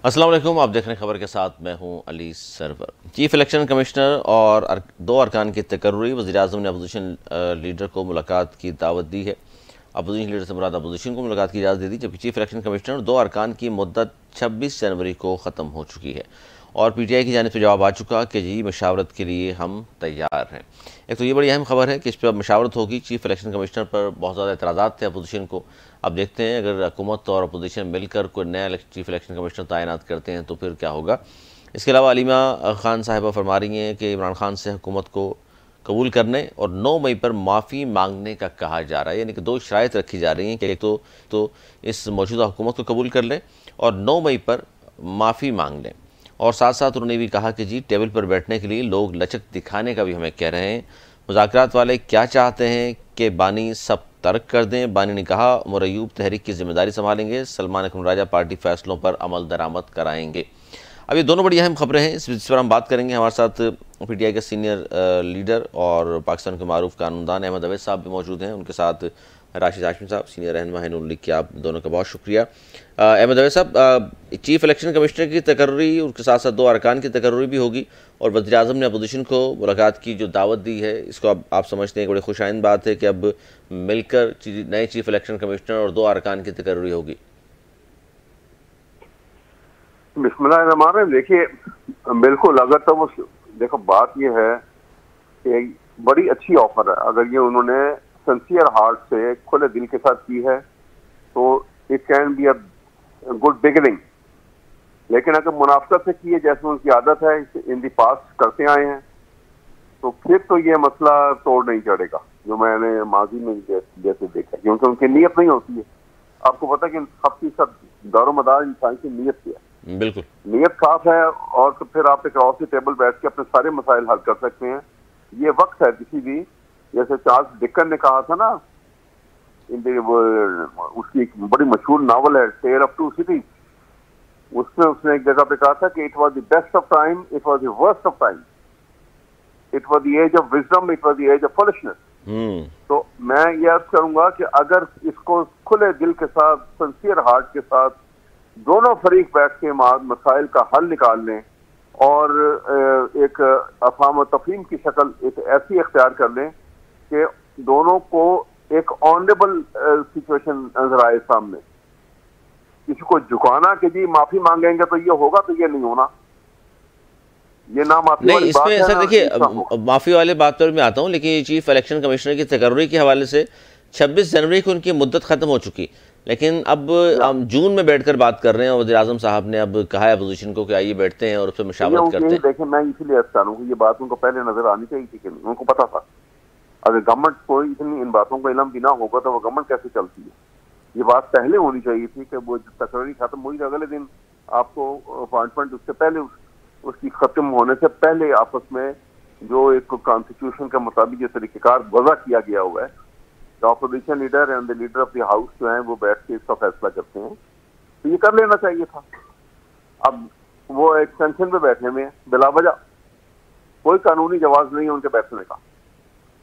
अस्सलाम वालेकुम, आप देख रहे हैं खबर के साथ मैं हूं Ali Sarwar. Chief election commissioner और दो अरकान की तकर्री। वज़ीर-ए-आज़म ने अपोजिशन लीडर को मुलाकात की दावत दी है। अपोजिशन लीडर से मुराद अपोजिशन को मुलाकात की इजाज़त दे दी, जबकि चीफ इलेक्शन कमिश्नर और दो अरकान की मुद्दत 26 जनवरी को ख़त्म हो चुकी है और PTI की जानिब से जवाब आ चुका कि जी मशावरत के लिए हम तैयार हैं। एक तो ये बड़ी अहम खबर है कि इस पर मशावरत होगी। चीफ इलेक्शन कमिश्नर पर बहुत ज़्यादा एतराज़ात थे अपोजिशन को। अब देखते हैं अगर हुकूमत और अपोजिशन मिलकर कोई नया चीफ इलेक्शन कमिश्नर तैनात करते हैं तो फिर क्या होगा। इसके अलावा अलीमा खान साहिबा फरमा रही हैं कि इमरान खान से हुकूमत को कबूल करने और 9 मई पर माफ़ी मांगने का कहा जा रहा है। यानी कि दो शराइत रखी जा रही हैं कि एक तो इस मौजूदा हुकूमत को कबूल कर लें और 9 मई पर माफ़ी मांग लें। और साथ साथ उन्होंने भी कहा कि जी टेबल पर बैठने के लिए लोग लचक दिखाने का भी हमें कह रहे हैं। मुज़ाकरात वाले क्या चाहते हैं कि बानी सब तर्क कर दें। बानी ने कहा उमर अयूब तहरीक की जिम्मेदारी संभालेंगे, सलमान अकरम राजा पार्टी फैसलों पर अमल दरामद कराएंगे। अब ये दोनों बड़ी अहम खबरें हैं, इस पर हम बात करेंगे। हमारे साथ PTI के सीनियर लीडर और पाकिस्तान के मारूफ कानूनदान अहमद अवैस साहब भी मौजूद हैं। उनके साथ राशिद हाशमी साहब, सीनियर रहनुमा हैं नून लीग के। आप दोनों का बहुत शुक्रिया। अहमद अवैस साहब, चीफ इलेक्शन कमिश्नर की तकर्री, उसके साथ साथ दो अरकान की तकर्री भी होगी और वज़ीर-ए-आज़म ने अपोजिशन को मुलाकात की जो दावत दी है, इसको अब आप समझते हैं कि बड़ी खुशाइंद बात है कि अब मिलकर नए चीफ इलेक्शन कमिश्नर और दो अरकान की तकर्री होगी। बिस्मिल्लाह, देखिए बिल्कुल, अगर तो वो देखो बात ये है कि बड़ी अच्छी ऑफर है। अगर ये उन्होंने सिंसियर हार्ट से खुले दिल के साथ की है तो it can be a good beginning. लेकिन अगर मुनाफकत से की है जैसे उनकी आदत है, इन दी पास्ट करते आए हैं, तो फिर तो ये मसला तोड़ नहीं चढ़ेगा जो मैंने माजी में जैसे देखा, क्योंकि उनकी नीयत नहीं होती है। आपको पता है कि सबकी सब दारो मदार इंसान की नीयत क्या है। बिल्कुल, नीयत साफ है और तो फिर आप एक रॉसी टेबल बैठ के अपने सारे मसाइल हल कर सकते हैं। ये वक्त है किसी भी, जैसे चार्ल्स डिकन ने कहा था ना, उसकी एक बड़ी मशहूर नावल है टेल ऑफ टू सिटीज, उसमें उसने एक जगह पे कहा था कि it was the best of time, it was the worst of time, it was the age of wisdom, it was the age of foolishness. तो मैं ये अर्ज करूंगा कि अगर इसको खुले दिल के साथ, सिंसियर हार्ट के साथ दोनों फरीक बैठ के मसाइल का हल निकाल लें और एक अफाम व तफहीम की शक्ल एक ऐसी इख्तियार कर लें कि दोनों को एक ऑनरेबल सिचुएशन नजर आए सामने। किसी को झुकाना कि जी माफी मांगेंगे तो ये होगा, तो ये नहीं होना। ये ना माफी नहीं, वाली बात इसमें है। सर देखिए, माफ़ी वाले बात पर मैं आता हूँ, लेकिन चीफ इलेक्शन कमिश्नर की तकर्री के हवाले से 26 जनवरी को उनकी मुद्दत ख़त्म हो चुकी, लेकिन अब हम जून में बैठकर बात कर रहे हैं और वज़ीर-ए-आज़म साहब ने अब कहा है अपोजिशन को कि आइए बैठते हैं और उस पर मशावरत करते हैं। देखिए, मैं इसीलिए अर्ज करूँ कि ये बात उनको पहले नजर आनी चाहिए थी कि उनको पता था। अगर गवर्नमेंट को इतनी इन बातों का इल्म भी ना होगा तो वो गवर्नमेंट कैसे चलती है। ये बात पहले होनी चाहिए थी कि वो तकरीर खत्म हुई अगले दिन आपको अपॉइंटमेंट, उससे पहले उसकी खत्म होने से पहले आपस में जो एक कॉन्स्टिट्यूशन के मुताबिक जो तरीक़ेकार वज़ा किया गया हुआ है, तो opposition leader and the leader of the house जो है वो बैठ के इसका फैसला करते हैं, तो ये कर लेना चाहिए था। अब वो एक्सटेंशन पे बैठे हुए हैं बिला वजह, कोई कानूनी जवाब नहीं है उनके बैठने का,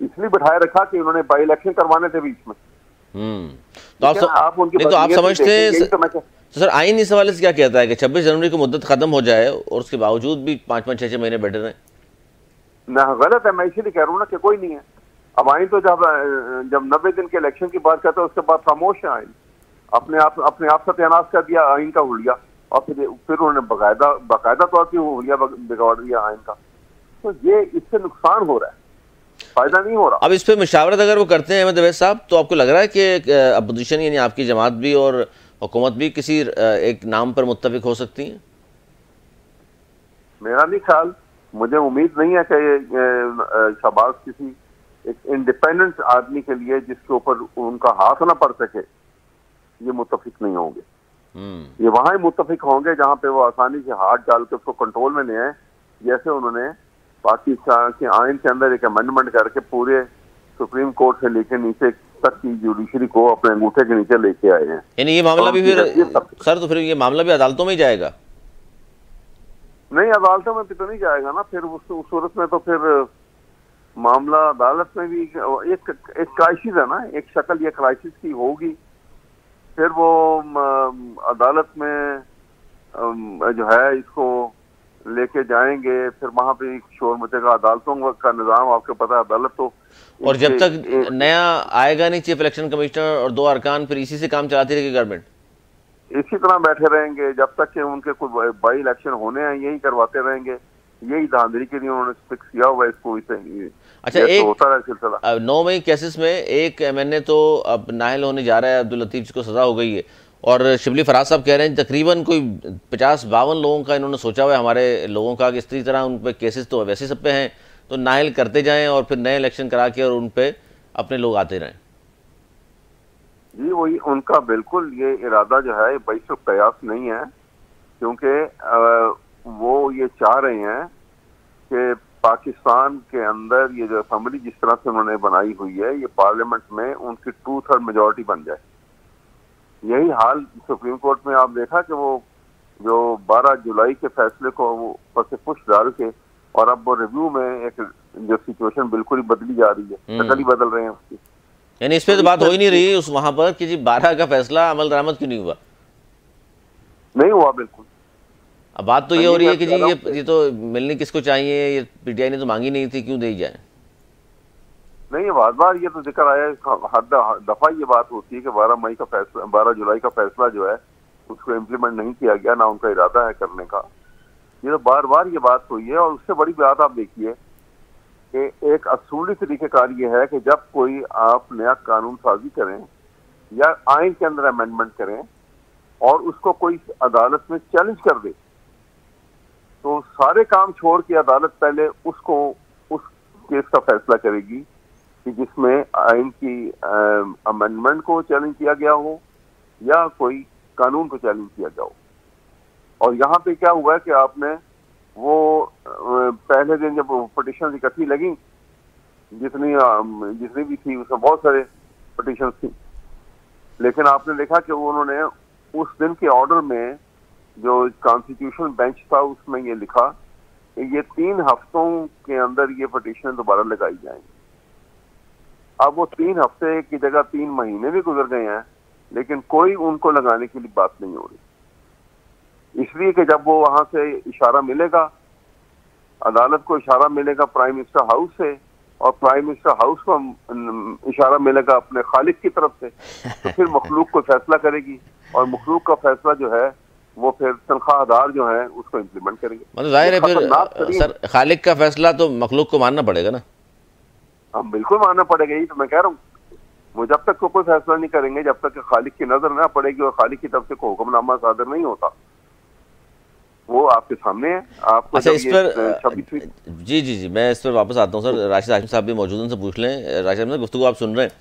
इसलिए बिठाए रखा कि उन्होंने बाई इलेक्शन करवाने थे बीच में। तो आप उनकी तो आप समझते हैं तो सर आइन इस हवाले से क्या कहता है कि 26 जनवरी को मुद्दत खत्म हो जाए और उसके बावजूद भी 5-5, 6-6 महीने बैठे रहे? ना, गलत है। मैं इसीलिए कह रहा हूँ ना कि कोई नहीं है। अब आइन तो जब 90 दिन के इलेक्शन की बात करते हैं उसके बाद खामोश है आइन। अपने आप सत्यानाश कर दिया आइन का हुलिया, और फिर उन्होंने बाकायदा तौर पर हुलिया बिगाड़ दिया आइन का। तो ये इससे नुकसान हो रहा है, फायदा नहीं हो रहा। अब इस पर मशावरत अगर वो करते हैं अहमद अवैस साहब, तो आपको लग रहा है कि अपोजिशन यानी आपकी जमात भी और हुकूमत भी किसी एक नाम पर मुत्तफिक हो सकती है? मेरा नहीं ख्याल, मुझे उम्मीद नहीं है कि शहबाज किसी एक इंडिपेंडेंट आदमी के लिए जिसके ऊपर उनका हाथ ना पड़ सके ये मुत्तफिक नहीं होंगे। ये वहां ही मुत्तफिक होंगे जहां पे वो आसानी से हाथ डाल के उसको कंट्रोल में ले आए, जैसे उन्होंने पाकिस्तान के आइन के अंदर एक अमेंडमेंट करके पूरे सुप्रीम कोर्ट से लेकर नीचे तक की जुडिशरी को अपने अंगूठे के नीचे लेके आए हैं। यानी ये मामला भी फिर सर, तो फिर ये मामला भी अदालतों में ही जाएगा? नहीं, अदालतों में तो नहीं जाएगा ना। फिर उस सूरत में तो फिर मामला अदालत में भी एक क्राइसिस है ना, एक शक्ल ये क्राइसिस की होगी। फिर वो अदालत में जो है इसको लेके जाएंगे, फिर वहां पे एक शोर मचेगा। अदालतों का निज़ाम आपको पता है, अदालत तो और जब तक नया आएगा नहीं चीफ इलेक्शन कमिश्नर और 2 अरकान, फिर इसी से काम चलाती रहेगी गवर्नमेंट। इसी तरह बैठे रहेंगे जब तक कि उनके कोई बाई इलेक्शन होने हैं, यही करवाते रहेंगे। यही धांधली के लिए उन्होंने फिक्स किया हुआ है इसको। अच्छा, एक होता रहा सिलसिला। 9 मई केसेस में एक एमएनए तो अब नाहल होने जा रहा है, अब्दुल लतीफ जिसको सजा हो गई है, और शिबली फराज साहब कह रहे हैं तकरीबन कोई 50-52 लोगों का इन्होंने सोचा हुआ है हमारे लोगों का कि इसी तरह उन पर केसेस तो वैसे सब पे हैं, तो नाहल करते जाएं और फिर नए इलेक्शन करा के और उन पे अपने लोग आते रहें। जी वही उनका बिल्कुल ये इरादा जो है बैसुर कयास नहीं है, क्योंकि वो ये चाह रहे हैं कि पाकिस्तान के अंदर ये जो असम्बली जिस तरह से उन्होंने बनाई हुई है, ये पार्लियामेंट में उनकी 2/3 मेजॉरिटी बन जाए। यही हाल सुप्रीम कोर्ट में आप देखा कि वो जो 12 जुलाई के फैसले को वो ऊपर से पुश डाल के, और अब वो रिव्यू में एक जो सिचुएशन बिल्कुल ही बदली जा रही है, शक्ल ही बदल रहे हैं उसकी। यानी इस पे तो बात हो ही नहीं रही उस वहां पर कि जी 12 का फैसला अमल दरामद क्यों नहीं हुआ। नहीं हुआ बिल्कुल। अब बात तो ये हो रही है कि जी ये तो मिलनी किसको चाहिए, ये पीटीआई ने तो मांगी नहीं थी, क्यों दी जाए। नहीं, बार बार ये तो जिक्र आया, हर दफा ये बात होती है कि 12 जुलाई का फैसला जो है उसको इम्प्लीमेंट नहीं किया गया, ना उनका इरादा है करने का। ये तो बार बार ये बात हुई है। और उससे बड़ी बात आप देखिए कि एक असूली तरीक़ेकार ये है कि जब कोई आप नया कानून साजी करें या आइन के अंदर अमेंडमेंट करें और उसको कोई अदालत में चैलेंज कर दे, तो सारे काम छोड़ के अदालत पहले उसको उस केस का फैसला करेगी कि जिसमें आइन की अमेंडमेंट को चैलेंज किया गया हो या कोई कानून को चैलेंज किया गया हो। और यहाँ पे क्या हुआ है कि आपने वो पहले दिन जब पिटीशन इकट्ठी लगी, जितनी भी थी उसमें बहुत सारे पिटीशन थी, लेकिन आपने देखा कि उन्होंने उस दिन के ऑर्डर में जो कॉन्स्टिट्यूशनल बेंच था उसमें ये लिखा कि ये 3 हफ्तों के अंदर ये पिटीशन दोबारा लगाई जाएंगी। अब वो 3 हफ्ते की जगह 3 महीने भी गुजर गए हैं, लेकिन कोई उनको लगाने के लिए बात नहीं हो रही। इसलिए कि जब वो वहां से इशारा मिलेगा, अदालत को इशारा मिलेगा प्राइम मिनिस्टर हाउस से, और प्राइम मिनिस्टर हाउस को इशारा मिलेगा अपने खालिक की तरफ से, तो फिर मखलूक को फैसला करेगी, और मखलूक का फैसला जो है वो फिर तनख्वाहदार जो है उसको इम्प्लीमेंट करेंगे। मतलब जाहिर है फिर सर खालिक का फैसला तो मखलूक को मानना पड़ेगा ना। हम बिल्कुल मानना पड़ेगा, यही तो मैं कह रहा हूँ। वो जब तक कोई फैसला नहीं करेंगे, जब तक खालिक की नजर ना पड़ेगी और खालिक की तरफ से कोई हुक्मनामा सादर नहीं होता, वो आपके सामने है। आपको अच्छा, इस पर जी मैं इस पर वापस आता हूँ सर। राशिद हाशिम साहब भी मौजूद, उनसे पूछ लें। राशिद साहब, गुफ्तगू आप सुन रहे हैं,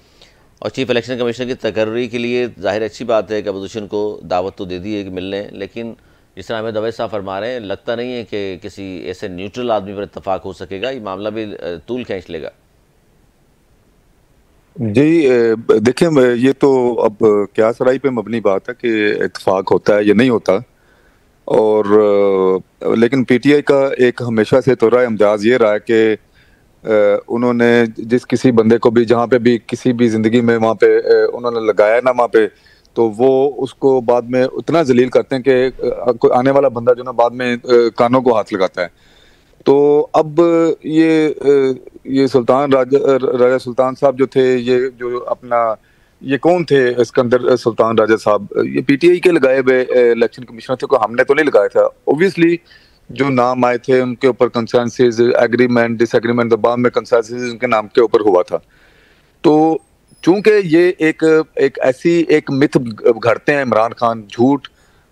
और चीफ इलेक्शन कमिश्नर की तकर्री के लिए जाहिर अच्छी बात है कि अपोजिशन को दावत तो दे दी है कि मिलने, लेकिन जिस तरह हमें दवे साहब फरमा रहे हैं, लगता नहीं है कि किसी ऐसे न्यूट्रल आदमी पर इत्तफाक हो सकेगा। ये मामला भी तूल खींच लेगा। जी देखिए, ये तो अब क्या सराई पे मबनी बात है कि इत्तफाक होता है या नहीं होता। और लेकिन पीटीआई का एक हमेशा से तो राय अमजाज ये रहा है कि उन्होंने जिस किसी बंदे को भी जहाँ पे भी किसी भी ज़िंदगी में वहाँ पे उन्होंने लगाया ना वहाँ पे, तो वो उसको बाद में उतना जलील करते हैं कि आने वाला बंदा जो ना बाद में कानों को हाथ लगाता है। तो अब ये सुल्तान राजा सुल्तान साहब जो थे, ये जो अपना ये कौन थे सिकंदर सुल्तान राजा साहब, ये पीटीआई के लगाए हुए इलेक्शन कमिश्नर थे, को हमने तो नहीं लगाया था। ऑब्वियसली जो नाम आए थे उनके ऊपर कंसेंसस, एग्रीमेंट, डिसएग्रीमेंट, बाद में कंसेंसस उनके नाम के ऊपर हुआ था। तो चूंकि ये एक ऐसी एक मिथ घड़ते हैं इमरान खान, झूठ,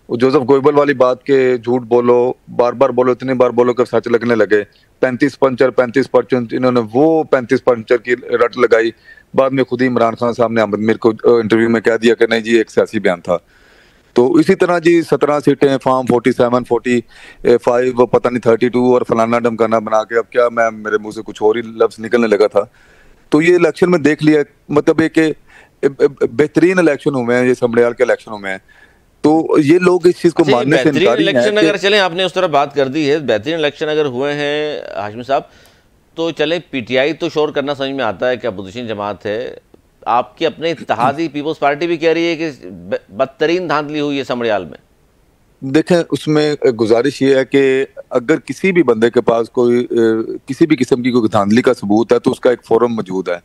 जोसेफ गोइबल वाली बात के झूठ बोलो, बार बार बोलो, इतनी बार बोलो कि सच लगने लगे। 35 पंचर इन्होंने वो 35 पंचर की रट लगाई। बाद में खुद ही इमरान खान साहब ने अहमद मीर को इंटरव्यू में कह दिया कि नहीं जी एक सियासी बयान था। तो इसी तरह जी 17 सीटें, फॉर्म 47, 45, वो पता नहीं 32 और फलाना डमकाना बना के, अब क्या मैं मेरे मुंह से कुछ और ही लफ्ज निकलने लगा था। तो ये इलेक्शन में देख लिया, मतलब एक बेहतरीन इलेक्शन हुए हैं, ये समड़ियाल के इलेक्शन हुए हैं। तो ये लोग इस चीज को मानने से इनकारी हैं। इलेक्शन अगर चले, आपने उस तरह बात कर दी है, बेहतरीन इलेक्शन अगर हुए हैं हाशिम साहब, तो चले पीटीआई तो शोर करना समझ में आता है कि अपोजिशन जमात है। आपकी अपने इत्तेहादी पीपल्स पार्टी भी कह रही है कि बदतरीन धांधली हुई है समड़ियाल में। देखें, उसमें गुजारिश ये है कि अगर किसी भी बंदे के पास कोई किसी भी किस्म की कोई धांधली का सबूत है तो उसका एक फोरम मौजूद है।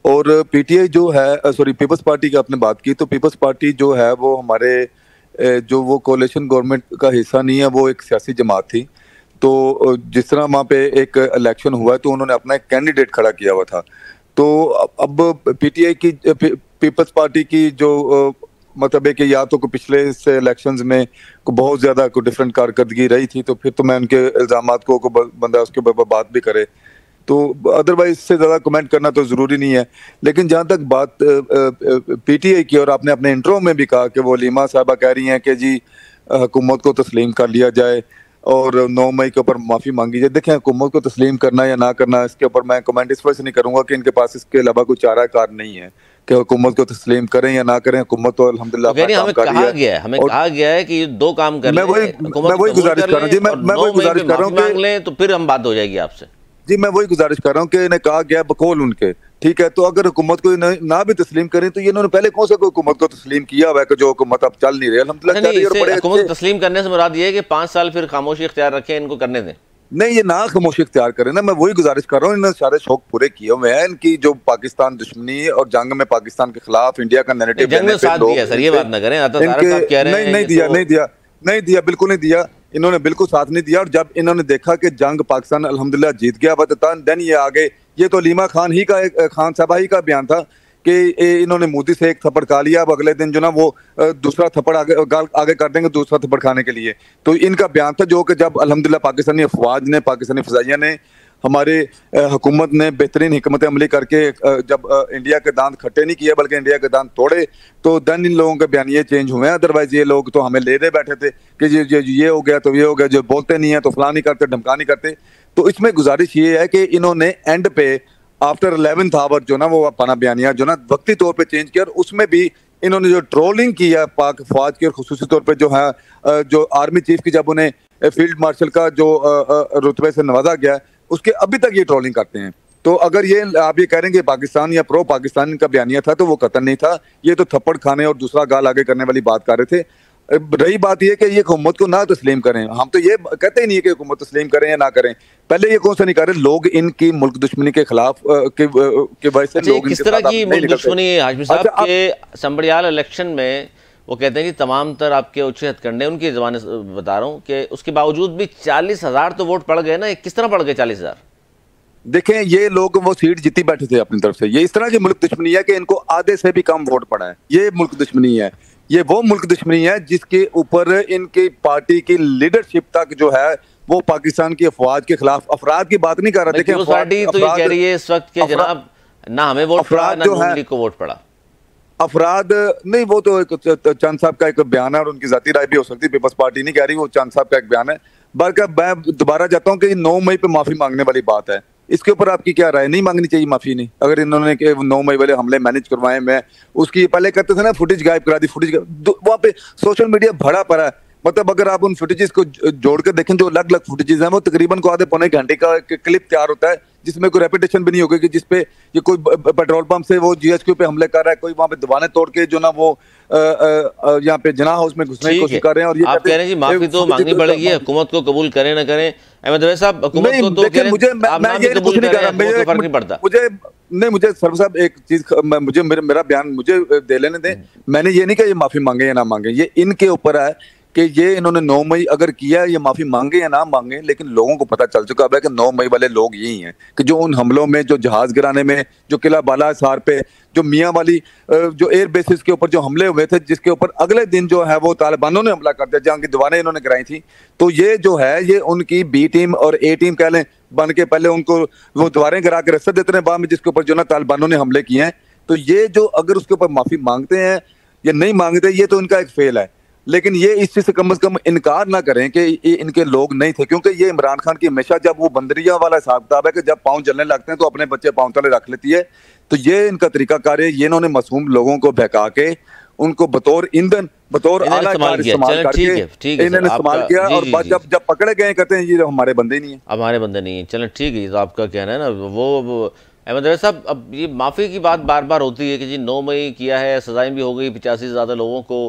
और पीटीआई जो है, सॉरी, पीपल्स पार्टी की आपने बात की, तो पीपल्स पार्टी जो है वो हमारे जो वो कोalition गवर्नमेंट का हिस्सा नहीं है, वो एक सियासी जमात थी। तो जिस तरह वहाँ पे एक इलेक्शन हुआ है तो उन्होंने अपना एक कैंडिडेट खड़ा किया हुआ था। तो अब पीटीआई की पीपल्स पार्टी की जो मतलब है कि या तो पिछले से इलेक्शंस में को बहुत ज्यादा को डिफरेंट कारकर्दगी रही थी, तो फिर तो मैं उनके इल्जामात को बंदा उसके ऊपर बात भी करे, तो अदरवाइज इससे ज्यादा कमेंट करना तो जरूरी नहीं है। लेकिन जहां तक बात पीटीआई की, और आपने अपने इंट्रो में भी कहा कि वो लीमा साहबा कह रही हैं कि जी हुकूमत को तस्लीम कर लिया जाए और 9 मई के ऊपर माफी मांगी जाए। देखें, हुकूमत को तस्लीम करना या ना करना, इसके ऊपर मैं कमेंट इस वजह से नहीं करूंगा कि इनके पास इसके अलावा कोई चारा कार नहीं है कि हुकूमत को तस्लीम करें या ना करें। हुकूमत तो अल्हम्दुलिल्लाह हमें कहा गया है, हमें कहा गया है कि ये दो काम कर लें, मैं वही गुजारिश कर रहा हूँ जी, मैं वही गुजारिश कर रहा हूँ मांग लें तो फिर हम बात हो जाएगी आपसे जी। मैं वही गुजारिश कर रहा हूँ कि इन्हें कहा गया बकौल उनके, ठीक है, तो अगर हुकूमत को ना भी तस्लीम करें तो ये इन्होंने पहले कौन सा हुकूमत को तस्लीम किया हुआ है कि जो हुकूमत अब चल नहीं रही। अल्हम्दुलिल्लाह हुकूमत तस्लीम करने से मुराद ये है कि 5 साल फिर खामोशी इख्तियार रखें, इनको करने दें। नहीं, ये ना खामोशी इख्तियार करें ना, मैं वही गुजारिश कर रहा हूँ। इन्होंने सारे शौक पूरे किए हुए हैं। इनकी जो पाकिस्तान दुश्मनी और जंग में पाकिस्तान के खिलाफ इंडिया का नैरेटिव जंग में साथ दिया सर, ये बात ना करें। नहीं दिया, बिल्कुल नहीं दिया, इन्होंने बिल्कुल साथ नहीं दिया। और जब इन्होंने देखा कि जंग पाकिस्तान अल्हम्दुलिल्लाह जीत गया देन ये आगे, ये तो लीमा खान ही का, खान साहबा ही का बयान था कि इन्होंने मोदी से एक थप्पड़ खा लिया, अब अगले दिन जो ना वो दूसरा थप्पड़ आगे कर देंगे दूसरा थप्पड़ खाने के लिए। तो इनका बयान था जो कि जब अल्हम्दुलिल्लाह पाकिस्तानी अफवाज ने, पाकिस्तानी फजाइया ने, हमारे हुकूमत ने बेहतरीन हिकमत अमली करके जब इंडिया के दांत खट्टे नहीं किए बल्कि इंडिया के दांत तोड़े, तो देन इन लोगों के बयान ये चेंज हुए हैं। अदरवाइज ये लोग तो हमें ले दे बैठे थे कि ये हो गया तो ये हो गया, जो बोलते नहीं है तो फलां नहीं करते, ढमका नहीं करते। तो इसमें गुजारिश ये है कि इन्होंने एंड पे आफ्टर 11th आवर जो ना वो अपना बयानिया जो ना वक्ती तौर पे चेंज किया, और उसमें भी इन्होंने जो ट्रोलिंग की है पाक फौज की, और खुसूसी तौर पे जो है जो आर्मी चीफ की जब उन्हें फील्ड मार्शल का जो रुतबे से नवाजा गया, उसके अभी तक ये ट्रोलिंग करते हैं। तो अगर ये आप ये कह रहे हैं कि पाकिस्तान या प्रो पाकिस्तान का बयानिया था तो वो कतल नहीं था, ये तो थप्पड़ खाने और दूसरा गाल आगे करने वाली बात कर रहे थे। रही बात ये कि ये हुकूमत को ना तस्लीम करें, हम तो ये कहते ही नहीं है कि हुकूमत तस्लीम करें या ना करें। पहले ये कौन सा नहीं कर रहे लोग इनकी मुल्क दुश्मनी के खिलाफ के वजह से लोग किस तरह की मुल्क दुश्मनी है हाशमी साहब के संबड़ियाल इलेक्शन में वो कहते हैं कि तमाम तर आपके उच्चे हथकंडे उनकी ज़बान से बता रहा हूँ कि उसके बावजूद भी 40,000 तो वोट पड़ गए ना, किस तरह पड़ गए 40,000? देखें, ये लोग वो सीट जीती बैठे थे अपनी तरफ से। ये इस तरह की मुल्क दुश्मनी है कि इनको आधे से भी कम वोट पड़ा है। ये मुल्क दुश्मनी है, ये वो मुल्क दुश्मनी है जिसके ऊपर इनकी पार्टी की लीडरशिप तक जो है वो पाकिस्तान की अफवाज के खिलाफ, अफराद की बात नहीं कर रहा। देखिए, पार्टी तो ये कह रही है इस वक्त के जनाब ना हमें वोट पड़ा ना नून लीग को वोट पड़ा। अफराद नहीं, वो तो चंद साहब का एक बयान है और उनकी जाती राय भी हो सकती है, पीपल्स पार्टी नहीं कह रही, वो चंद साहब का एक बयान है। बल्कि मैं दोबारा जाता हूँ कि 9 मई पे माफी मांगने वाली बात है, इसके ऊपर आपकी क्या राय? नहीं मांगनी चाहिए माफी? नहीं, अगर इन्होंने 9 मई वाले हमले मैनेज करवाए, मैं उसकी पहले करते थे ना, फुटेज गायब करा दी, फुटेज वहाँ पे सोशल मीडिया भरा पड़ा है। मतलब अगर आप उन फुटेजेस को जोड़ कर देखें, जो अलग अलग फुटेजेस हैं, वो तकरीबन को आधे पौने घंटे का क्लिप तैयार होता है जिसमें कोई रेपिटेशन भी नहीं होगी कि जिसपे ये कोई पेट्रोल पंप से वो जीएचक्यू पे हमले कर रहा है, कोई वहाँ पे दीवाने तोड़ के जो ना वो यहाँ पे जना हाउस में घुसने की कोशिश कर रहे हैं। और ये आप कह रहे हैं जी माफी तो मांगनी पड़ेगी, हुकूमत को कबूल करें ना करें। अहमद रज़ा साहब, हुकूमत को तो कह रहे हैं आप नाम भी कबूल करें, मुझे फर्क नहीं पड़ता। मुझे सर्व साहब एक चीज, मुझे मेरा बयान मुझे दे लेने दें। मैंने ये नहीं कहा ये माफी मांगे या ना मांगे, ये इनके ऊपर है कि ये इन्होंने 9 मई अगर किया, ये माफी मांगे या ना मांगे, लेकिन लोगों को पता चल चुका है कि 9 मई वाले लोग यही हैं कि जो उन हमलों में, जो जहाज गिराने में, जो किला बाला सार पे, जो मियाँ वाली जो एयर बेसिस के ऊपर जो हमले हुए थे, जिसके ऊपर अगले दिन जो है वो तालिबानों ने हमला कर दिया, जहाँ की दीवारें इन्होंने गिराई थी। तो ये जो है ये उनकी बी टीम और ए टीम कह लें बन के पहले उनको वो दीवारें गिरा के रास्ते देते हैं बाद में, जिसके ऊपर जो ना तालिबानों ने हमले किए हैं। तो ये जो अगर उसके ऊपर माफी मांगते हैं या नहीं मांगते, ये तो इनका एक फेल है। लेकिन ये इस चीज से कम इनकार ना करें कि ये इनके लोग नहीं थे, क्योंकि ये इमरान खान की हमेशा जब वो बंदरिया वाला हिसाब किताब है कि जब पाँव जलने लगते हैं तो अपने बच्चे पाँव तले रख लेती है। तो ये इनका तरीका कार्य, ये इन्होंने मासूम लोगों को बहका के उनको बतौर ईंधन, बतौर आला कार इस्तेमाल करके इन्होंने इस्तेमाल किया। और जब पकड़े गए कहते हैं ये हमारे बंदे नहीं है, हमारे बंदे नहीं है। चलो ठीक है, तो आपका कहना है ना वो अहमद रज़ा साहब। अब ये माफ़ी की बात बार बार होती है कि जी 9 मई किया है, सजाएं भी हो गई 85 से ज़्यादा लोगों को,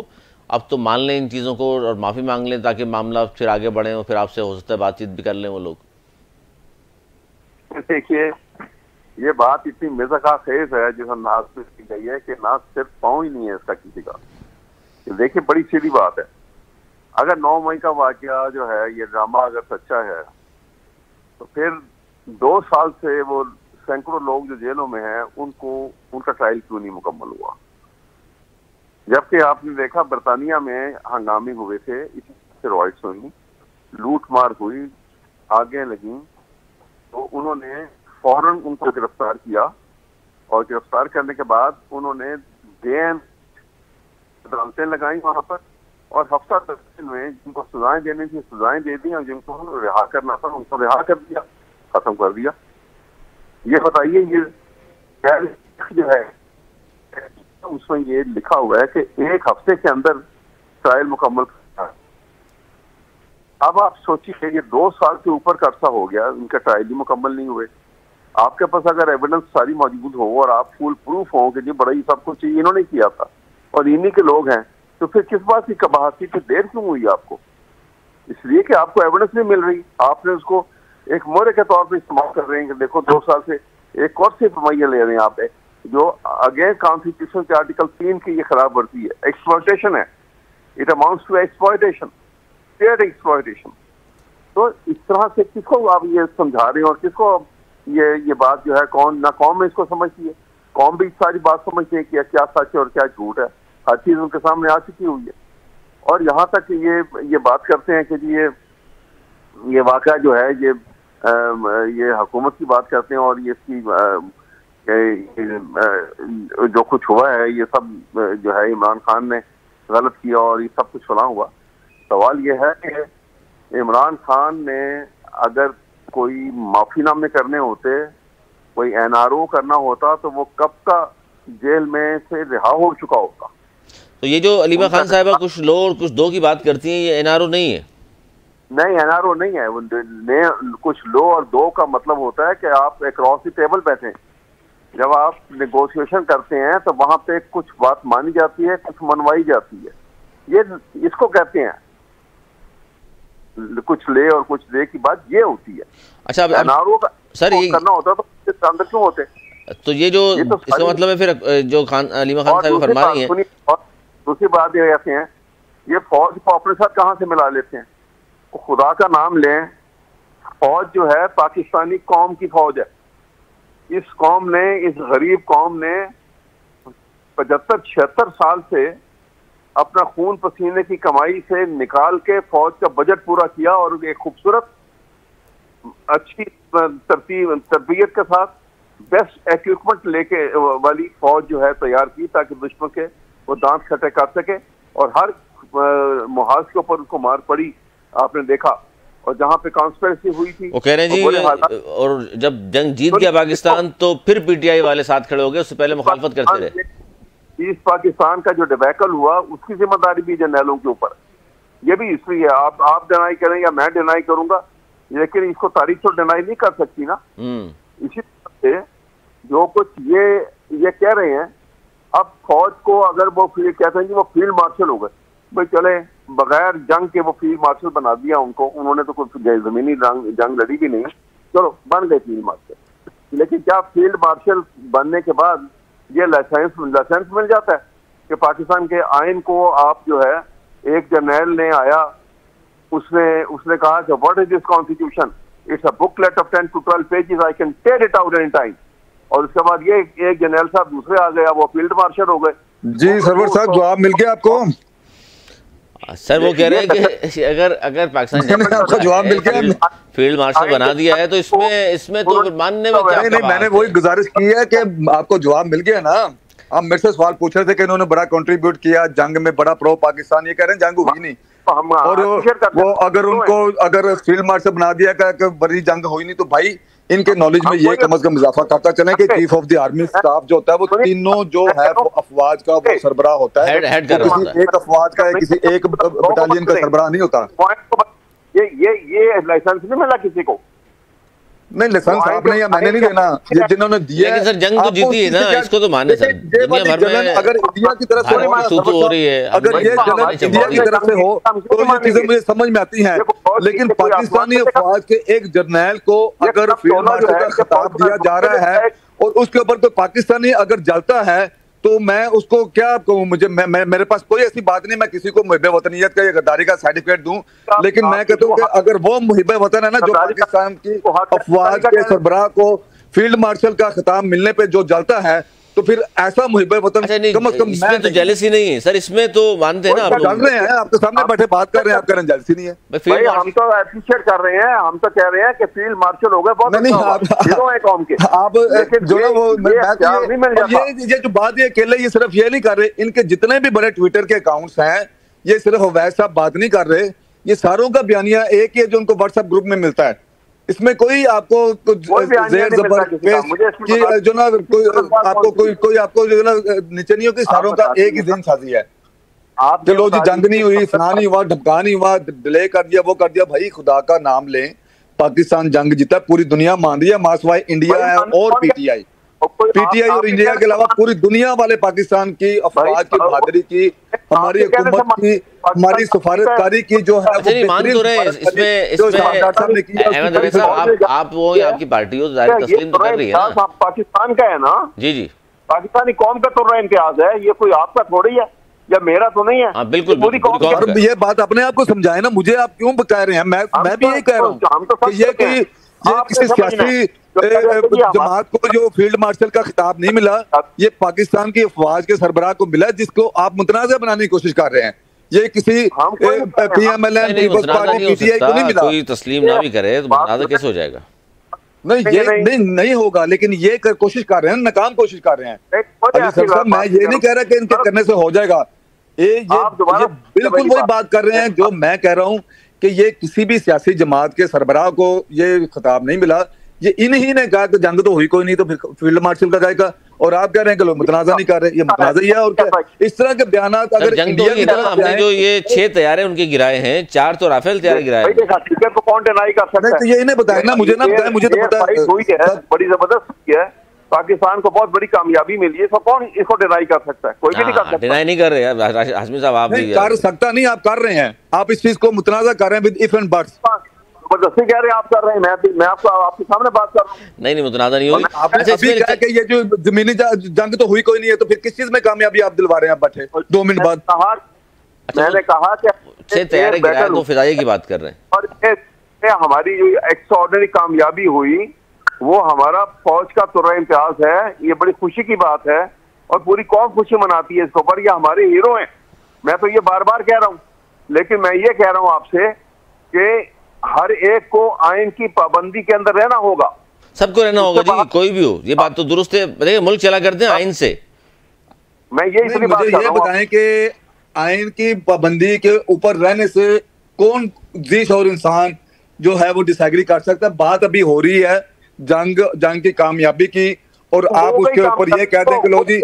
अब तो मान लें इन चीज़ों को और माफ़ी मांग लें ताकि मामला फिर आगे बढ़े और फिर आपसे हो सकता है बातचीत भी कर लें वो लोग। देखिए, ये बात इतनी मज़ाक़ खेज है जो अंदाज में की गई है कि ना सिर्फ पाँव ही नहीं है इसका किसी का। देखिए, बड़ी सीधी बात है, अगर 9 मई का वाकया जो है ये ड्रामा अगर सच्चा है तो फिर 2 साल से वो सैकड़ों लोग जो जेलों में हैं उनका ट्रायल क्यों नहीं मुकम्मल हुआ? जबकि आपने देखा बरतानिया में हंगामे हुए थे, इसी स्टेरॉइड्स हुई, लूट मार हुई, आगे लगी, तो उन्होंने फौरन उनको गिरफ्तार किया और गिरफ्तार करने के बाद उन्होंने जेएन अदालतें लगाई वहां पर और हफ्ता 10 दिन में जिनको सजाएं देनी थी सजाएं दे दी और जिनको रिहा करना था उनको रिहा कर दिया, खत्म कर दिया। ये बताइए, ये जो है उसमें ये लिखा हुआ है कि 1 हफ्ते के अंदर ट्रायल मुकम्मल करना है। अब आप सोचिए, ये 2 साल से ऊपर का अर्सा हो गया, इनका ट्रायल ही मुकम्मल नहीं हुए। आपके पास अगर एविडेंस सारी मौजूद हो और आप फुल प्रूफ हो कि जी बड़ा ही सब कुछ इन्होंने किया था और इन्हीं के लोग हैं, तो फिर किस बात की कबाहती की देर क्यों हुई आपको? इसलिए कि आपको एविडेंस नहीं मिल रही, आपने उसको एक मोहरे के तौर पे इस्तेमाल कर रहे हैं कि देखो 2 साल से एक और से फरमाइयां ले रहे हैं आप, जो अगेंस्ट कॉन्स्टिट्यूशन के आर्टिकल 3 की ये खराब वर्ती है, एक्सप्लॉयटेशन है, it amounts to exploitation, state exploitation. तो इस तरह से किसको आप ये समझा रहे हैं और किसको ये बात जो है कौन ना कौम में इसको समझती है, कौम भी सारी बात समझती है कि क्या सच है और क्या झूठ है, हर चीज उनके सामने आ चुकी हुई है। और यहाँ तक ये बात करते हैं कि जी ये वाक़या जो है ये हुकूमत की बात करते हैं और ये इसकी जो कुछ हुआ है ये सब जो है इमरान खान ने गलत किया और ये सब कुछ फला हुआ। सवाल ये है कि इमरान खान ने अगर कोई माफीनामे करने होते, कोई एनआरओ करना होता तो वो कब का जेल में से रिहा हो चुका होता। तो ये जो अलीमा खान साहिबा कुछ लो और कुछ दो की बात करती हैं, ये एनआरओ नहीं है? नहीं, एनआरओ नहीं है। कुछ लो और दो का मतलब होता है कि आप अक्रॉस द टेबल बैठे, जब आप नेगोशिएशन करते हैं तो वहां पे कुछ बात मानी जाती है, कुछ मनवाई जाती है, ये इसको कहते हैं कुछ ले और कुछ दे की बात ये होती है। अच्छा, एनआरओ का सर ये करना होता तो अंदर क्यों होते? तो ये जो इसका मतलब है फिर जो अलीमा खान साहब फरमा रही है। दूसरी बात ये कहते हैं ये फौज को अपने साथ कहाँ से मिला लेते हैं? तो खुदा का नाम लें, फौज जो है पाकिस्तानी कौम की फौज है। इस कौम ने, इस गरीब कौम ने 75-76 साल से अपना खून पसीने की कमाई से निकाल के फौज का बजट पूरा किया और एक खूबसूरत अच्छी तरबियत के साथ बेस्ट इक्विपमेंट लेके वाली फौज जो है तैयार की ताकि दुश्मन के वो दांत खट्टे कर सके और हर मुहाज के ऊपर उसको मार पड़ी, आपने देखा। और जहां पे कॉन्स्पिरेसी हुई थी वो कह रहे हैं जी, और जब जंग जीत गया पाकिस्तान तो फिर पीटीआई वाले साथ खड़े हो गए, उससे पहले मुखालफत करते रहे। ईस्ट पाकिस्तान का जो डिबैकल हुआ उसकी जिम्मेदारी भी जर्नैलों के ऊपर, ये भी हिस्ट्री है। आप डिनाई करें या मैं डिनाई करूंगा, लेकिन इसको तारीख तो डिनाई नहीं कर सकती ना। इसी तरह से जो कुछ ये कह रहे हैं, अब फौज को अगर वो कहते हैं कि वो फील्ड मार्शल हो गए, भाई चले बगैर जंग के वो फील्ड मार्शल बना दिया उनको, उन्होंने तो कुछ जमीनी जंग लड़ी भी नहीं, चलो बन गए फील्ड मार्शल। लेकिन क्या फील्ड मार्शल बनने के बाद ये लाइसेंस मिल जाता है कि पाकिस्तान के आइन को आप जो है, एक जर्नैल ने आया, उसने कहा कि what is this constitution, it's a booklet of 10 to 12 pages, I can tear it out any time. और उसके बाद ये एक जर्नैल साहब दूसरे आ गया, वो फील्ड मार्शल हो गए। जी सरवर साहब, जवाब मिल गया आपको? सर वो कह रहे हैं कि अगर पाकिस्तान आपका जवाब मिल गया, फील्ड मार्शल बना दिया है तो इसमें तो मानने में क्या? नहीं, मैंने वही गुजारिश की है कि आपको जवाब मिल गया ना। आप मेरे से सवाल पूछ रहे थे कि इन्होंने बड़ा कंट्रीब्यूट किया जंग में, बड़ा प्रो पाकिस्तान, ये कह रहे हैं जंग हुई नहीं। और वो अगर फील्ड मार्शल बना दिया कि बड़ी जंग हुई नहीं, तो भाई इनके नॉलेज में ये कम से कम इजाफा करता चले कि chief of the army staff जो होता है वो तीनों जो है वो अफवाज का वो सरबराह होता है, किसी एक अफवाज का, किसी एक बटालियन का सरबराह नहीं होता। ये लाइसेंस नहीं मिला किसी को, नहीं, लाइसेंस आपने या मैंने नहीं देना, ये जिन्होंने दिया। लेकिन सर जंग तो जीती है ना, इसको तो माने सर। दुनिया भर में अगर इंडिया की तरफ से तू हो रही है, अगर ये जलन इंडिया की तरफ से हो तो ये चीजें मुझे समझ में आती हैं, लेकिन पाकिस्तानी अफवाज के एक जर्नैल को अगर फील्ड मार्शल का खिताब दिया जा रहा है और उसके ऊपर कोई पाकिस्तानी अगर जलता है तो मैं उसको क्या कहूँ, मुझे मेरे पास कोई ऐसी बात नहीं मैं किसी को मुहिब वतनियत का या गद्दारी का सर्टिफिकेट दूं, लेकिन मैं कहता हूँ कि अगर वो मुहिब वतन है ना जो पाकिस्तान की अफवाज के सरबराह को फील्ड मार्शल का खिताब मिलने पे जो जलता है, तो फिर ऐसा मुहिब वतन कम से कम इसमें तो जेलसी नहीं है सर, इसमें तो मानते हैं ना आप लोग। चल रहे हैं, आपके सामने बैठे बात कर रहे हैं, आप कह रहे हैं जेलसी नहीं है भाई। हम तो अप्रिशिएट कर रहे हैं, हम तो कह रहे हैं कि फील्ड मार्शल हो गए, बहुत नहीं है कौम के। आप जो है वो ये जो बात ये अकेले ये सिर्फ ये नहीं कर रहे, इनके जितने भी बड़े ट्विटर के अकाउंट्स हैं ये सिर्फ अवैध साहब बात नहीं कर रहे, ये सारों का बयानिया एक ही है जो उनको व्हाट्सएप ग्रुप में मिलता है। इसमें कोई आपको जेर जबर कि जो ना कोई आपको जो ना नीचे नहीं हो कि सारों का एक ही दिन साजी है। चलो जी जंग नहीं हुई, फना नहीं हुआ, ढपका नहीं हुआ, डिले कर दिया, वो कर दिया। भाई खुदा का नाम लें, पाकिस्तान जंग जीता, पूरी दुनिया मान रही है, मासवाई इंडिया है और पीटीआई और इंडिया के अलावा पूरी दुनिया वाले पाकिस्तान की अफवाज की बहादुरी की, हमारी हुकूमत की, हमारी सिफारतकारी की जो है वो मान तो रहे। आप वो आपकी पार्टी हो तस्लीम तो कर रही है ना, पाकिस्तान का है ना। जी जी, पाकिस्तानी कौम का तो इम्तियाज है, ये कोई आपका थोड़ी है या मेरा तो नहीं है। बिल्कुल पूरी कौम। ये बात अपने आप को समझाए ना, मुझे आप क्यों कह रहे हैं? मैं भी यही कह रहा हूँ, ये किसी सियासी जमात को जो फील्ड मार्शल का खिताब नहीं मिला, ये पाकिस्तान की अफवाज के सरबराह को मिला, जिसको आप मुतनाज़ा बनाने की कोशिश कर रहे हैं। ये किसी पीएमएलएन पीपल्स पार्टी पीटीआई को नहीं मिला। कोई तस्लीम ना भी करे तो मुतनाज़ा कैसे हो जाएगा? नहीं, ये नहीं होगा, लेकिन ये कोशिश कर रहे हैं, नाकाम कोशिश कर रहे हैं। अली सर साहब, मैं ये नहीं कह रहा कि इनके करने से हो जाएगा, ये बिल्कुल वही बात कर रहे हैं जो मैं कह रहा हूँ कि ये किसी भी सियासी जमात के सरबराह को ये खिताब नहीं मिला। ये इन्हीं ने कहा कि जंग तो हुई कोई नहीं, तो फिर फील्ड मार्शल का जाएगा, और आप कह रहे हैं कि लोग मुतनाज़ा नहीं कर रहे, ये मुतनाज़ा ही है। और क्या इस तरह के बयान अगर इंडिया की तरफ हमने जो ये 6 तैयारे उनके गिराए हैं, 4 तो राफेल तैयारे गिराए हैं, तो कौन डिनाई कर सकता है? तो ये इन्हें बताया ना, मुझे ना बताया, मुझे तो पता है बड़ी जबरदस्त है, पाकिस्तान को बहुत बड़ी कामयाबी मिली है, इसको कौन इसको डिनाई कर सकता है? कोई भी नहीं कर सकता। डिनाई नहीं कर रहे यार हाशमी साहब, आप भी कर सकता नहीं, आप कर रहे हैं, आप इस चीज को मुतनाज़ा कर रहे हैं विद इफ एंड बट्स। जबरदस्ती कह रहे हैं, आप कर रहे हैं, मैं आपको आपके सामने बात कर रहा हूँ। नहीं मुतनाज़ा नहीं होगी। आपने अभी कहा कि ये जो जमीनी जंग तो हुई कोई नहीं है, तो फिर किस चीज में कामयाबी आप दिलवा रहे हैं? बैठे 2 मिनट बाद मैंने कहा कि 6 तैयारे गिराए, तो फिजाई की बात कर रहे हैं। और हमारी जो एक्स्ट्राऑर्डिनरी कामयाबी हुई वो हमारा फौज का तुर्रा इम्तियाज है, ये बड़ी खुशी की बात है और पूरी कौम खुशी मनाती है इसके ऊपर। ये हमारे हीरो हैं, मैं तो ये बार बार कह रहा हूँ, लेकिन मैं ये कह रहा हूँ आपसे कि हर एक को आइन की पाबंदी के अंदर रहना होगा, सबको रहना होगा जी, कोई भी हो। ये बात तो दुरुस्त है, देखिए मुल्क चला करते हैं आइन से। मैं ये बताएं कि आइन की पाबंदी के ऊपर रहने से कौन जिस और इंसान जो है वो डिसएग्री कर सकता है? बात अभी हो रही है जंग की कामयाबी की, और आप उसके ऊपर ये कहते हैं कि लो जी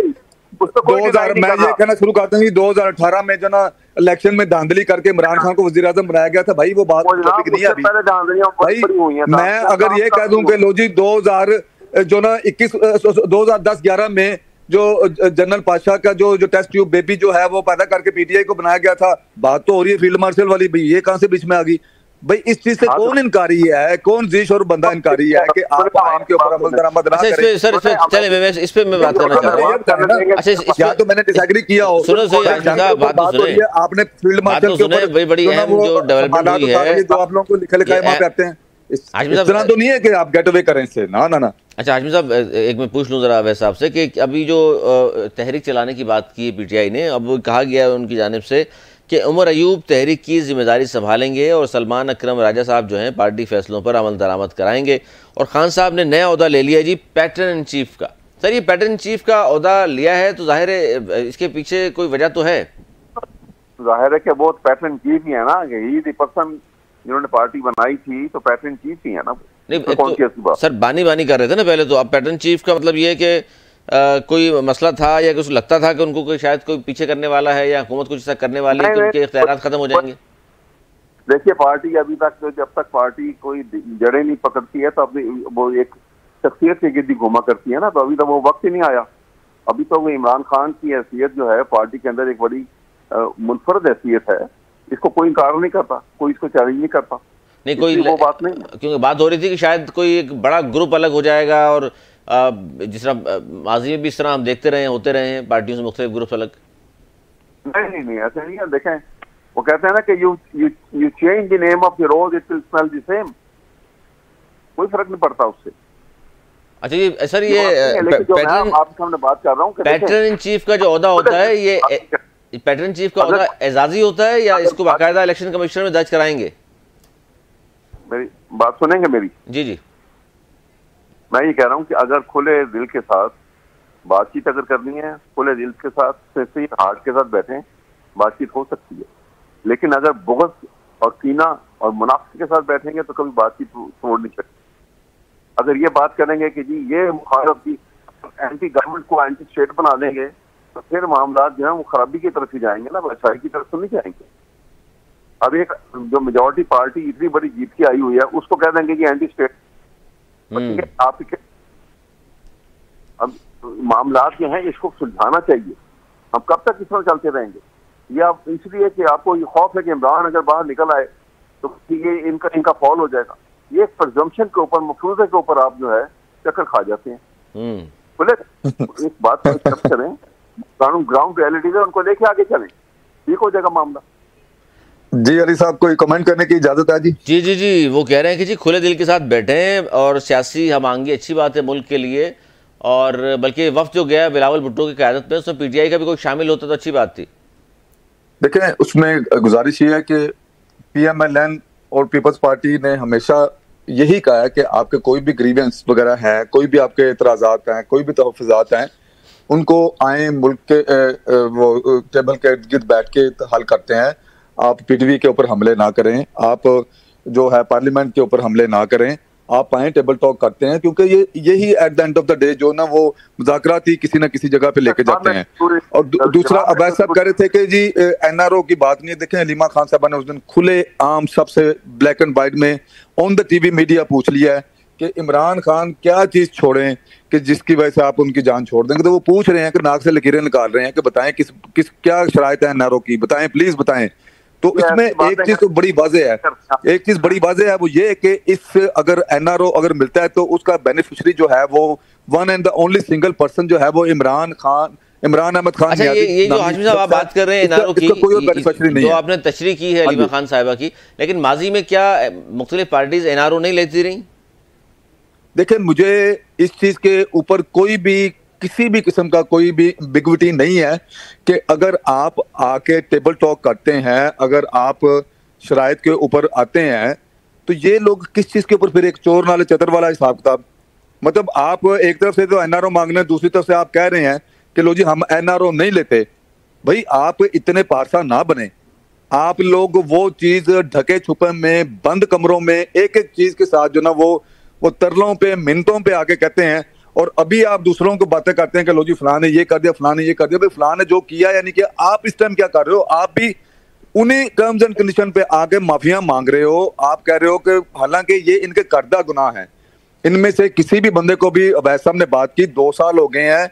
2000 मैं ये कहना शुरू करता हूँ कि 2018 में जो ना इलेक्शन में धांधली करके इमरान खान को वजीर आजम बनाया गया था। भाई वो बात टॉपिक नहीं है अभी। भाई मैं अगर ये कह दूं कि लो जी 2010-11 में जो जनरल पाशा का जो टेस्ट ट्यूब बेबी जो है वो पैदा करके पीटीआई को बनाया गया था, बात तो हो रही है फील्ड मार्शल वाली। भाई ये कहां से बीच में आ गई? भाई इस चीज से कौन इनकारी है, कौन जीश और बंदा इनकारी है कि आप आइन के ऊपर अमल दरामद ना करें? सर इस पे मैं बात करना चाह रहा हूं। अच्छा, या तो मैंने डिसएग्री किया हो, सुनो बात तो सुने, आपने फील्ड मार्शल के ऊपर बड़ी बड़ी अहम जो डेवलपमेंट हुई है, जो आप लोगों को लिखे लिखाए वहां पे आते हैं, इतना तो नहीं है कि आप गेट अवे करें इससे। ना। अच्छा हाशमी साहब, एक मैं पूछ लूँ जरा अवैध साहब से कि अभी जो तहरीक चलाने की बात की पीटीआई ने, अब कहा गया है उनकी जानिब से कि उमर अयूब तहरीक की जिम्मेदारी संभालेंगे और सलमान अकरम राजा साहब जो हैं पार्टी फैसलों पर अमल दरामद कराएंगे, और खान साहब ने नया ओहदा ले लिया जी पैटर्न इन चीफ का। सर ये पैटर्न इन चीफ का ओहदा लिया है तो जाहिर है इसके पीछे कोई वजह तो है? जाहिर है कि वो पैटर्न चीफ ही है ना, ही द पर्सन जिन्होंने पार्टी बनाई थी, तो पैटर्न चीफ ही है ना। नहीं तो, सर बानी कर रहे थे ना पहले तो, अब पैटर्न चीफ का मतलब ये है कि कोई मसला था या कुछ लगता था कि उनको कोई शायद कोई पीछे करने वाला है या हुकूमत कुछ ऐसा करने वाली है कि उनके इख्तियारात खत्म हो जाएंगे? देखिए पार्टी अभी तक तो, जब तक पार्टी कोई जड़ें नहीं पकड़ती है तो अपनी वो एक शख्सियत के गिर्द घुमा करती है ना, तो अभी तो वो वक्त ही नहीं आया। अभी तो वो इमरान खान की हैसियत जो है पार्टी के अंदर एक बड़ी मुनफरद हैसियत है, इसको कोई इनकार नहीं करता, कोई इसको चैलेंज नहीं करता। नहीं कोई वो बात नहीं, क्योंकि बात हो रही थी कि शायद कोई एक बड़ा ग्रुप अलग हो जाएगा, और जिस तरह माजी में भी इस तरह हम देखते रहे होते रहे हैं, पार्टियों से मुख्तलिफ ग्रुप अलग। नहीं ऐसा नहीं है। देखें वो कहते हैं ना कि you change the name of the rose it will smell the same, कोई फर्क नहीं पड़ता उससे। अच्छा जी सर, ये आपके सामने बात कर रहा हूँ, पैटर्न इन चीफ का जो ओहदा होता है, ये पैटर्न इन चीफ का ओहदा एजाजी होता है या इसको बाकायदा इलेक्शन कमिश्नर में दर्ज कराएंगे? मेरी बात सुनेंगे मेरी? जी जी, मैं ये कह रहा हूँ कि अगर खुले दिल के साथ बातचीत अगर करनी है, खुले दिल के साथ से हार्ट के साथ बैठे, बातचीत हो सकती है। लेकिन अगर बुग़्ज़ और कीना और मुनाफिक के साथ बैठेंगे तो कभी बातचीत छोड़ नहीं सकती। अगर ये बात करेंगे कि जी ये मुखालिफ की एंटी गवर्नमेंट को एंटी स्टेट बना देंगे, तो फिर मामला जो है वो खराबी की तरफ ही जाएंगे ना, अच्छाई की तरफ तो नहीं जाएंगे। अब एक जो मेजोरिटी पार्टी इतनी बड़ी जीत के आई हुई है, उसको कह देंगे कि एंटी स्टेट। आप अब मामला जो है इसको सुलझाना चाहिए। हम कब तक इस तरह चलते रहेंगे? ये आप इसलिए कि आपको ये खौफ है कि इमरान अगर बाहर निकल आए तो ये इनका फॉल हो जाएगा। ये प्रिजम्पशन के ऊपर, मफरूज़े के ऊपर आप जो है चक्कर खा जाते हैं। बोले एक बात करें, ग्राउंड रियलिटी है, उनको लेके आगे चलें, ठीक हो जाएगा मामला। जी अली साहब, कोई कमेंट करने की इजाजत है? जी जी जी जी, वो कह रहे हैं कि जी खुले दिल के साथ बैठें और सियासी हम आएंगे, अच्छी बात है मुल्क के लिए। और बल्कि वफ्द जो गया बिलावल भुट्टो की क़यादत में, उसमें पीटीआई का भी कोई शामिल होता तो अच्छी बात थी। देखें, उसमें गुजारिश ये है कि पीएमएलएन और पीपल्स पार्टी ने हमेशा यही कहा है कि आपके कोई भी ग्रीवेंस वगैरह हैं, कोई भी आपके एतराज़ात हैं, कोई भी तहफ़्फ़ुज़ात हैं, उनको आए मुल्क के वो टेबल के गिर्द बैठ के हल करते हैं। आप पीटीवी के ऊपर हमले ना करें, आप जो है पार्लियामेंट के ऊपर हमले ना करें, आप आए टेबल टॉक करते हैं, क्योंकि यही at the end of the day जो ना वो मुज़ाकरात ही किसी ना किसी जगह पे लेके जाते हैं। और दूसरा अवैध साहब कह रहे थे कि जी एनआरओ की बात नहीं। देखें, हलीमा खान साहबा ने उस दिन खुले आम सबसे ब्लैक एंड वाइट में ऑन द टीवी मीडिया पूछ लिया है कि इमरान खान क्या चीज छोड़ें कि जिसकी वजह से आप उनकी जान छोड़ देंगे। तो वो पूछ रहे हैं कि नाक से लकीरें निकाल रहे हैं कि बताएं किस क्या शराइत है एनआरओ की, बताएं प्लीज बताएं। तो इसमें एक चीज तो बड़ी वाज़ेह है, एक चीज बड़ी वाज़ेह है, वो ये कि इस अगर एनआरओ अगर मिलता है तो उसका बेनिफिशियरी जो है वो one and the only single person जो है वो इमरान अहमद खान। अच्छा, ये जो हाशमी साहब आप बात कर रहे हैं एनआरओ की, जो आपने तशरीह की है हलीमा खान साहिबा की, लेकिन माजी में क्या मुख्तलिफ पार्टीज एनआरओ नहीं लेती रही? देखिए, मुझे इस चीज के ऊपर कोई भी किसी भी किस्म का कोई भी बिगविटी नहीं है कि अगर आप आके टेबल टॉक करते हैं, अगर आप शराइत के ऊपर आते हैं, तो ये लोग किस चीज के ऊपर फिर एक चोर नाले चतर वाला हिसाब किताब। मतलब आप एक तरफ से तो एनआरओ मांग रहे हैं, दूसरी तरफ से आप कह रहे हैं कि लो जी हम एनआरओ नहीं लेते। भाई आप इतने पारसा ना बने। आप लोग वो चीज ढके छुपे में बंद कमरों में एक एक चीज के साथ जो ना वो तरलों पे मिनटों पे आके कहते हैं, और अभी आप दूसरों को बातें करते हैं कि लो जी फलां ने ये कर दिया, फलां ने ये कर दिया। भाई फलां ने जो किया यानी कि आप इस टाइम क्या कर रहे हो? आप भी उन्हीं टर्म्स एंड कंडीशन पे आके माफिया मांग रहे हो। आप कह रहे हो कि हालांकि ये इनके करदा गुनाह है। इनमें से किसी भी बंदे को भी, अवैध साहब ने बात की, 2 साल हो गए हैं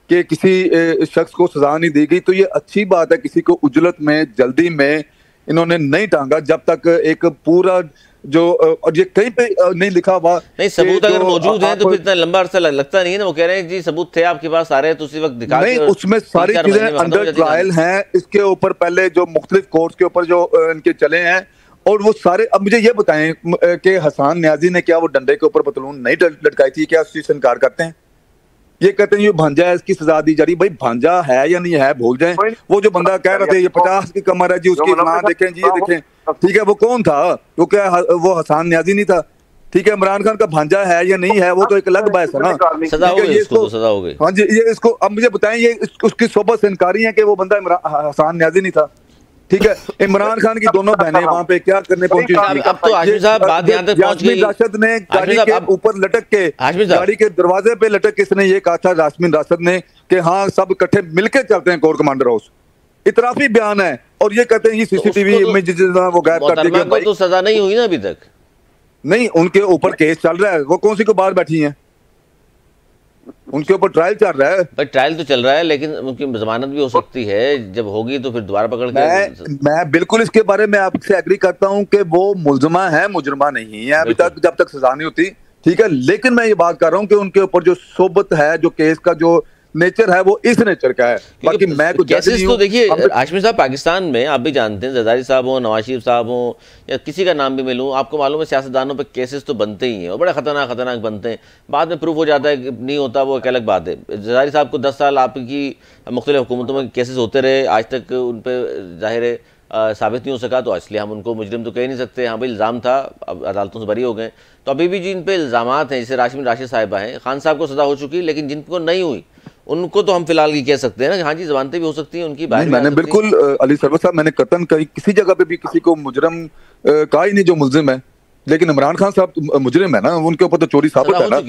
कि किसी शख्स को सजा नहीं दी गई, तो ये अच्छी बात है। किसी को उजलत में जल्दी में इन्होंने नहीं टांगा जब तक एक पूरा जो, और ये कहीं पे नहीं लिखा हुआ नहीं, सबूत अगर मौजूद है तो फिर इतना लंबा अरसा लगता नहीं है ना। वो कह रहे हैं जी सबूत थे आपके पास सारे, तो उसी वक्त दिखा नहीं, उसमें सारी चीजें अंडर ट्रायल हैं। इसके ऊपर पहले जो मुख्तलिफ कोर्ट्स के ऊपर जो इनके चले हैं, और वो सारे। अब मुझे ये बताएं कि हसन न्याजी ने क्या वो डंडे के ऊपर पतलून नहीं लटकाई थी? क्या उस चीज से इनकार करते हैं? ये कहते हैं ये भांजा है, इसकी सजा दी जा रही। भाई भांजा है या नहीं है भूल जाएं। वो जो बंदा कह रहे थे ये 50 की कमर है जी, उसकी इतना देखें जी, ये देखें, ठीक है, वो कौन था? वो क्या वो हसन न्याजी नहीं था? ठीक है, इमरान खान का भांजा है या नहीं है वो तो एक अलग बहस है ना। सजा हो गई, इसको सजा हो गई। हाँ जी, ये इसको अब मुझे बताएं, ये उसकी सोबत से इनकारी है कि वो बंदा हसन न्याजी नहीं था। ठीक है, इमरान खान की दोनों बहनें वहां पे क्या करने पहुंची? अब तो हाशमी साहब बात यहाँ तक पहुंच गई। राशिद ने गाड़ी के ऊपर लटक के, गाड़ी के दरवाजे पे लटक के इसने ये कहा था, यास्मीन राशिद ने, कि हाँ सब इकट्ठे मिलके चलते हैं कोर कमांडर हाउस। इतराफी बयान है, और ये कहते हैं ये सीसीटीवी इमेज वो गायब कर दी गई। तो सजा नहीं हुई ना अभी तक? नहीं, उनके ऊपर केस चल रहा है, वो कौन सी को बाहर बैठी हैं, उनके ऊपर ट्रायल चल रहा है। भाई ट्रायल तो चल रहा है, लेकिन उनकी जमानत भी हो सकती है, जब होगी तो फिर दोबारा पकड़ के। मैं बिल्कुल इसके बारे में आपसे एग्री करता हूं कि वो मुलजमा है, मुजरमा नहीं है अभी तक, जब तक सजा नहीं होती, ठीक है। लेकिन मैं ये बात कर रहा हूं कि उनके ऊपर जो सोबत है, जो केस का जो नेचर है, वो इस नेचर का है। बाकी मैं कुछ केसेस तो देखिए हाशमी साहब, पाकिस्तान में आप भी जानते हैं, जरदारी साहब हो, नवाज शरीफ साहब हो, या किसी का नाम भी मैं लूँ, आपको मालूम है सियासतदानों पे केसेस तो बनते ही हैं और बड़े खतरनाक बनते हैं। बाद में प्रूफ हो जाता है कि नहीं होता, वो एक अलग बात है। जरदारी साहब को 10 साल आपकी मुख्तलिफ हुकूमतों में केसेस होते रहे, आज तक उन पर जाहिर है साबित नहीं हो सका, तो इसलिए हम उनको मुजरिम तो कह नहीं सकते। हाँ भाई इल्ज़ाम था, अब अदालतों से बरी हो गए। तो अभी भी जिन पे इल्ज़ामात हैं, जैसे राशिद साहिबा हैं, खान साहब को सज़ा हो चुकी, लेकिन जिनको नहीं हुई उनको तो हम फिलहाल ये कह सकते हैं ना कि हाँ जी जमानतें भी हो सकती हैं उनकी। मैंने बिल्कुल अली सरवर साहब, मैंने कतन कहीं किसी जगह पे भी किसी को मुजरम कहा ही नहीं जो मुलजिम है। लेकिन इमरान खान साहब मुजरिम है ना, उनके ऊपर तो चोरी साबित है ना,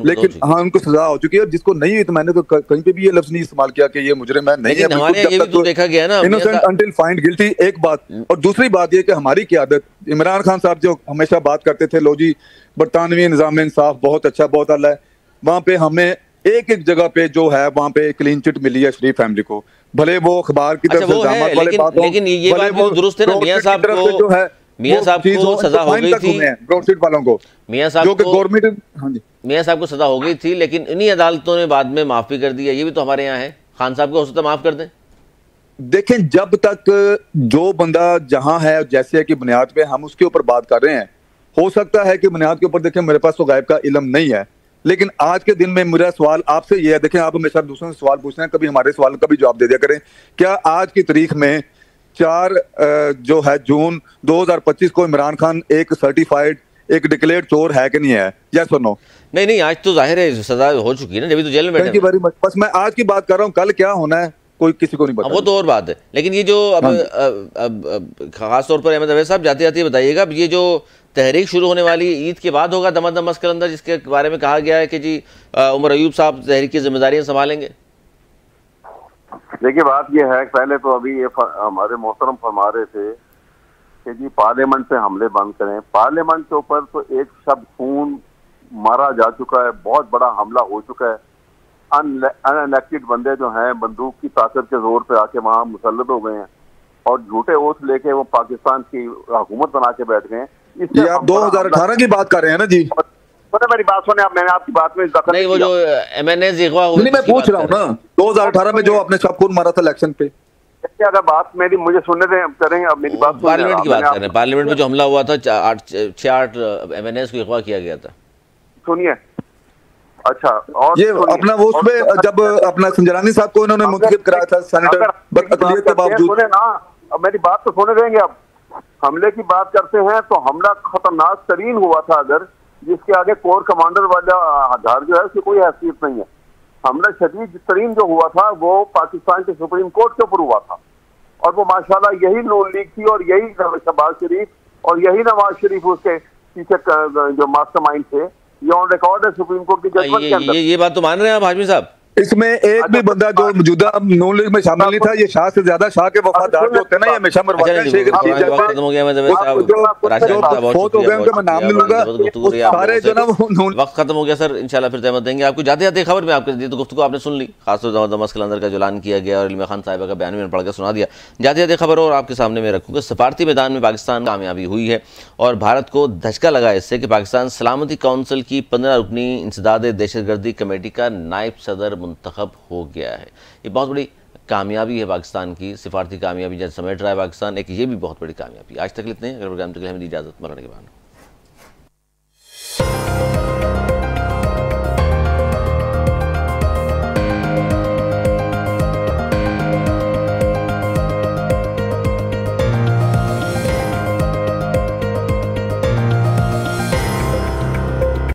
लेकिन हाँ उनको सजा हो चुकी है। जिसको नहीं हुई तो मैंने तो कहीं पे भी ये लफ्ज नहीं इस्तेमाल किया कि ये मुजरिम है, नहीं है। हमारे ये भी तो देखा गया ना, इनोसेंट अंटिल फाइंड गिल्टी, एक बात। और दूसरी बात ये कि हमारी क़यादत, इमरान खान साहब जो हमेशा बात करते थे, लो जी बरतानवी निज़ाम इंसाफ बहुत अच्छा, बहुत अल्लाह है, वहाँ पे हमें एक जगह पे जो है वहाँ पे क्लीन चिट मिली है शरीफ फैमिली को, भले वो अखबार की तरफ से इल्जामात वाले बात हो, लेकिन ये बात भी दुरुस्त है ना, मियां साहब को जो है मियां साहब को सजा हो गई थी, ब्रॉडशीट वालों को, मियां साहब जो कि गवर्नमेंट, हाँ जी मियां साहब को सजा हो गई थी, लेकिन इन्हीं अदालतों ने बाद में माफ भी कर दिया। ये भी तो हमारे यहाँ है, खान साहब को हो सकता माफ कर दें। देखें, जब तक जो बंदा जहां है जैसे की बुनियाद पे हम उसके ऊपर बात कर रहे हैं, हो सकता है कि बुनियाद के ऊपर, देखें मेरे पास तो गायब का इल्म नहीं है, लेकिन आज के दिन में मेरा सवाल आपसे ये है, देखें आप हमेशा दूसरों से सवाल पूछते हैं, कभी हमारे सवाल का भी जवाब दे दिया करें। क्या आज की तारीख में 4 जो है जून 2025 को इमरान खान एक सर्टिफाइड, एक डिक्लेयर्ड चोर है कि नहीं है? यस और नो? नहीं, आज तो जाहिर है सजा हो चुकी है ना, जब तो जेल में बैठे। Thank you very much. बस मैं आज की बात कर रहा हूँ, कल क्या होना है कोई किसी को नहीं पता। वो तो और बात है, लेकिन ये जो अब खास तौर पर अहमद अवैस साहब जाते जाते बताइएगा, ये जो तहरीक शुरू होने वाली ईद के बाद होगा दमादम मस्कल अंदर, जिसके बारे में कहा गया है कि जी उमर अयूब साहब तहरीक की जिम्मेदारियां संभालेंगे। देखिए बात यह है, पहले तो अभी ये हमारे मोहतरम फरमा रहे थे कि जी पार्लियामेंट पे हमले बंद करें। पार्लियामेंट के ऊपर तो एक शब्द खून मारा जा चुका है, बहुत बड़ा हमला हो चुका है। अनइलेक्टेड बंदे जो हैं बंदूक की ताकत के जोर पे आके वहां मुसल्लत हो गए हैं और झूठे ओथ लेके वो पाकिस्तान की हुकूमत बना के बैठ गए। ये आप 2018 की बात कर रहे हैं ना जी? मेरी बात सुने आप, मैंने आपकी बात में दखल नहीं, वो जो MNA अगवा हुई, मैं पूछ रहा हूँ ना 2018 में जो आपने सब खून मारा था इलेक्शन पे। अगर बात मेरी मुझे सुनने दें करेंगे, अब मेरी बात पार्लियामेंट की बात कर रहे हैं। पार्लियामेंट में जो हमला हुआ था 6-8 MNAs को अगवा किया गया था। सुनिए, अच्छा, और ये अपना वो उसमें जब अपना संजरानी साहब को इन्होंने मुंतखब कराया था सेनेटर अकलियत के बावजूद। अब मेरी बात तो सुने देंगे। अब हमले की बात करते हैं तो हमला खतरनाक तरीन हुआ था, अगर जिसके आगे कोर कमांडर वाला आधार जो है उसकी कोई हैसियत नहीं है। हमला शदीद तरीन जो हुआ था वो पाकिस्तान के सुप्रीम कोर्ट के ऊपर हुआ था, और वो माशाल्लाह यही नून लीग थी और यही शहबाज शरीफ और यही नवाज शरीफ उसके पीछे जो मास्टरमाइंड थे। ये ऑन रिकॉर्ड है सुप्रीम कोर्ट की जजमेंट के अंदर। ये बात तो मान रहे हैं आप हाशमी साहब? इसमें एक भी बंदा जो मौजूदा नून लीग में शामिल नहीं था। ये शाह से ज्यादा शाह के वफादार जो होते हैं ना, ये हमेशा मरवाते हैं। शेख रशीद जैसे खत्म हो गया, मैं बहुत हो गए, उनका मैं नाम नहीं लूंगा, सारे जो ना वो वक्त खत्म हो गया सर। इंशाल्लाह फिर तहमत देंगे आपको। जाते जाते खबर में आपके दी तो गुफ्तगू आपने सुन ली, खासतौर से मस्कल अंदर का जो ऐलान किया गया और इल्मा खान साहिबा का बयान मैंने पढ़कर सुना दिया। जाते जाते खबर और आपके सामने मैं रखूँगा, सफारती मैदान में पाकिस्तान कामयाबी हुई है और भारत को धचका लगा इससे कि पाकिस्तान सलामती काउंसिल की 15 रुकनी इंसदाद दहशतगर्दी कमेटी का नायब सदर मुंतखब हो गया है। ये बहुत बड़ी कामयाबी है पाकिस्तान की, सिफारती कामयाबी जैसे समेट रहा है पाकिस्तान, एक ये भी बहुत बड़ी कामयाबी। आज तक इतने, अगर प्रोग्राम तक हमें इजाज़त, मरने के बाद।